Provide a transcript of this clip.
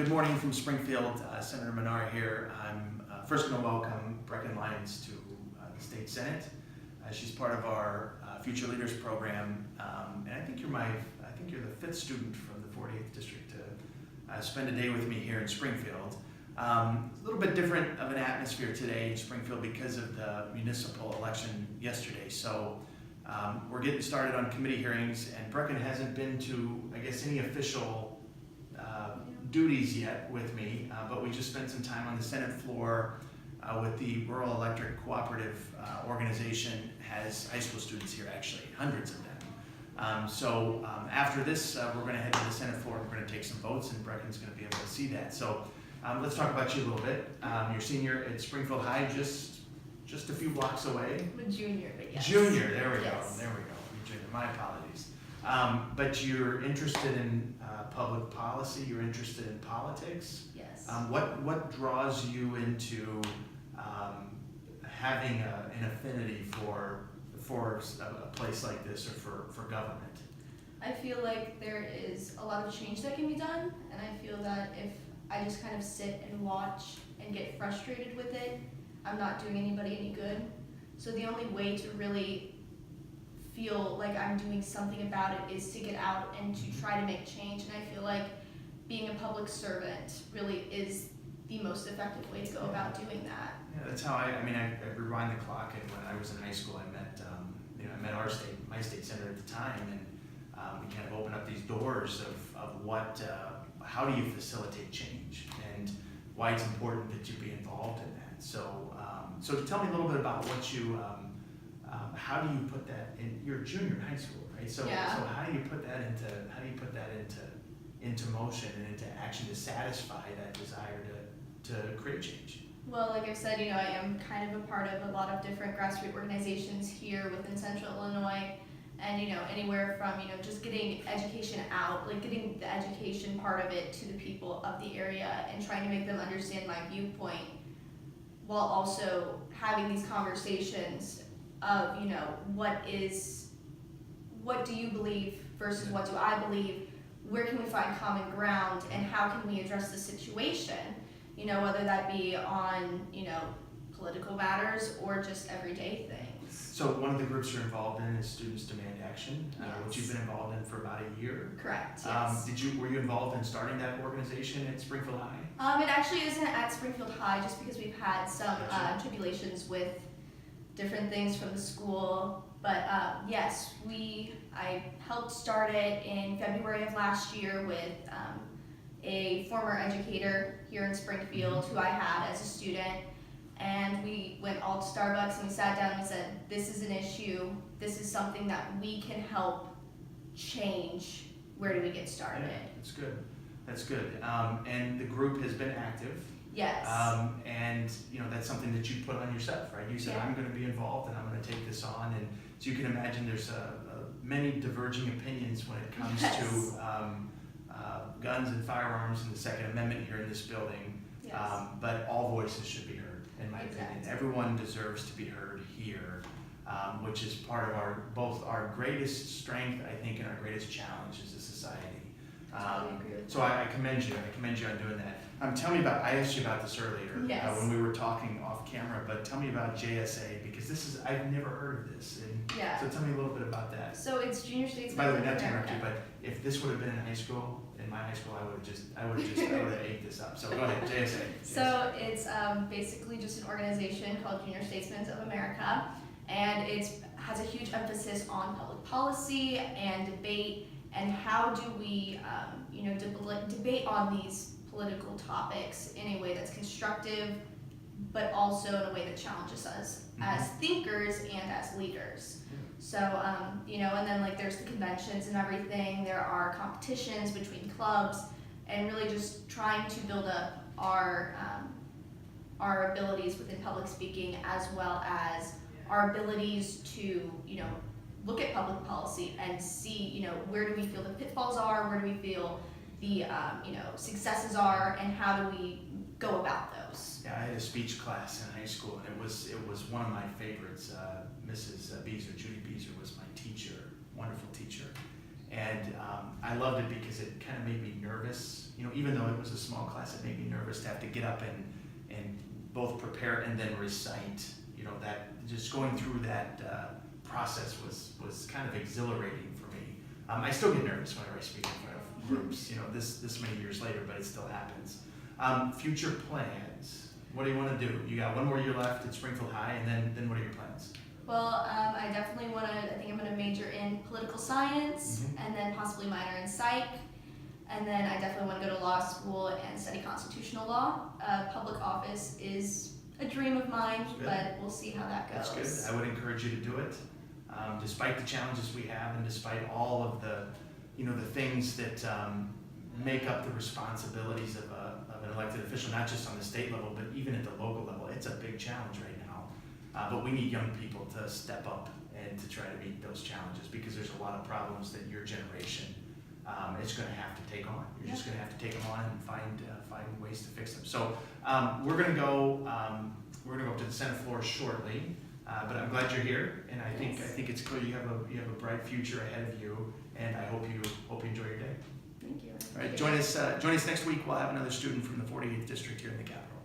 Good morning from Springfield. Senator Manar here. I'm first going to welcome Breckyn Lyons to the State Senate. She's part of our Future Leaders program, and I think you're the 5th student from the 48th district to spend a day with me here in Springfield. A little bit different of an atmosphere today in Springfield because of the municipal election yesterday. So we're getting started on committee hearings, and Breckyn hasn't been to, I guess, any official duties yet with me, but we just spent some time on the Senate floor with the Rural Electric Cooperative Organization. Has high school students here, actually, hundreds of them. So after this, we're going to head to the Senate floor. We're going to take some votes, and Breckyn's going to be able to see that. So let's talk about you a little bit. You're senior at Springfield High, just a few blocks away. I'm a junior, but yes. Junior, there we Yes. go. There we go. Junior, my apologies. But you're interested in public policy. You're interested in politics. Yes. What draws you into having an affinity for a place like this, or for government? I feel like there is a lot of change that can be done, and I feel that if I just kind of sit and watch and get frustrated with it, I'm not doing anybody any good. So the only way to really feel like I'm doing something about it is to get out and to try to make change. And I feel like being a public servant really is the most effective way to go about doing that. Yeah, that's how I rewind the clock, and when I was in high school, I met my state senator at the time, and we kind of opened up these doors of how do you facilitate change, and why it's important that you be involved in that. So, so tell me a little bit about what you, how do you put that in? You're a junior in high school, right? So, Yeah. so how do you put that into motion and into action to satisfy that desire to create change? Well, like I've said, I am kind of a part of a lot of different grassroots organizations here within Central Illinois. And, anywhere from, just getting education out, like getting the education part of it to the people of the area and trying to make them understand my viewpoint, while also having these conversations of, what do you believe versus what do I believe? Where can we find common ground, and how can we address the situation? Whether that be on, political matters or just everyday things. So one of the groups you're involved in is Students Demand Action, Yes. which you've been involved in for about a year. Correct, yes. Were you involved in starting that organization at Springfield High? It actually isn't at Springfield High, just because we've had some Gotcha. tribulations with different things from the school. But yes, I helped start it in February of last year with a former educator here in Springfield who I had as a student. And we went all to Starbucks and we sat down and we said, this is an issue, this is something that we can help change. Where do we get started? Yeah, that's good. And the group has been active. Yes. And that's something that you put on yourself, right? You said, Yeah. I'm going to be involved and I'm going to take this on. And so you can imagine there's many diverging opinions when it comes Yes. to guns and firearms and the Second Amendment here in this building. Yes. But all voices should be heard, in my opinion. Exactly. Everyone deserves to be heard here, which is part of both our greatest strength, I think, and our greatest challenge as a society. Totally agree with So that. I commend you. I commend you on doing that. Tell me about. I asked you about this earlier Yes. when we were talking off camera, but tell me about JSA, because I've never heard of this. And Yeah. so tell me a little bit about that. So it's Junior Statesmen By the way, of not to interrupt America. you, but if this would have been in high school, in my high school, I would have ate this up. So go ahead, JSA. So it's basically just an organization called Junior Statesmen of America, and it has a huge emphasis on public policy and debate, and how do we, debate on these political topics in a way that's constructive, but also in a way that challenges us as thinkers and as leaders. So, and then there's the conventions and everything. There are competitions between clubs, and really just trying to build up our abilities within public speaking, as well as our abilities to, look at public policy and see, where do we feel the pitfalls are, where do we feel the, successes are, and how do we go about those. Yeah, I had a speech class in high school, and it was one of my favorites. Mrs. Beezer, Judy Beezer, was my teacher, wonderful teacher. And I loved it because it kind of made me nervous. You know, even though it was a small class, it made me nervous to have to get up and both prepare and then recite. You know, that just going through that process was kind of exhilarating for me. I still get nervous whenever I speak in front of groups, you know, this many years later, but it still happens. Future plans. What do you want to do? You got one more year left at Springfield High, and then what are your plans? Well, I definitely want to, I think I'm going to major in political science and then possibly minor in psych. And then I definitely want to go to law school and study constitutional law. Public office is a dream of mine, but we'll see how that goes. That's good. I would encourage you to do it. Despite the challenges we have and despite all of the, you know, the things that make up the responsibilities of an elected official, not just on the state level, but even at the local level, it's a big challenge right now. But we need young people to step up and to try to meet those challenges, because there's a lot of problems that your generation is going to have to take on. You're just going to have to take them on and find ways to fix them. So we're going to go up to the Senate floor shortly. But I'm glad you're here, and I think it's clear you have a bright future ahead of you, and I hope you enjoy your day. Thank you. All right, join us next week. We'll have another student from the 48th district here in the Capitol.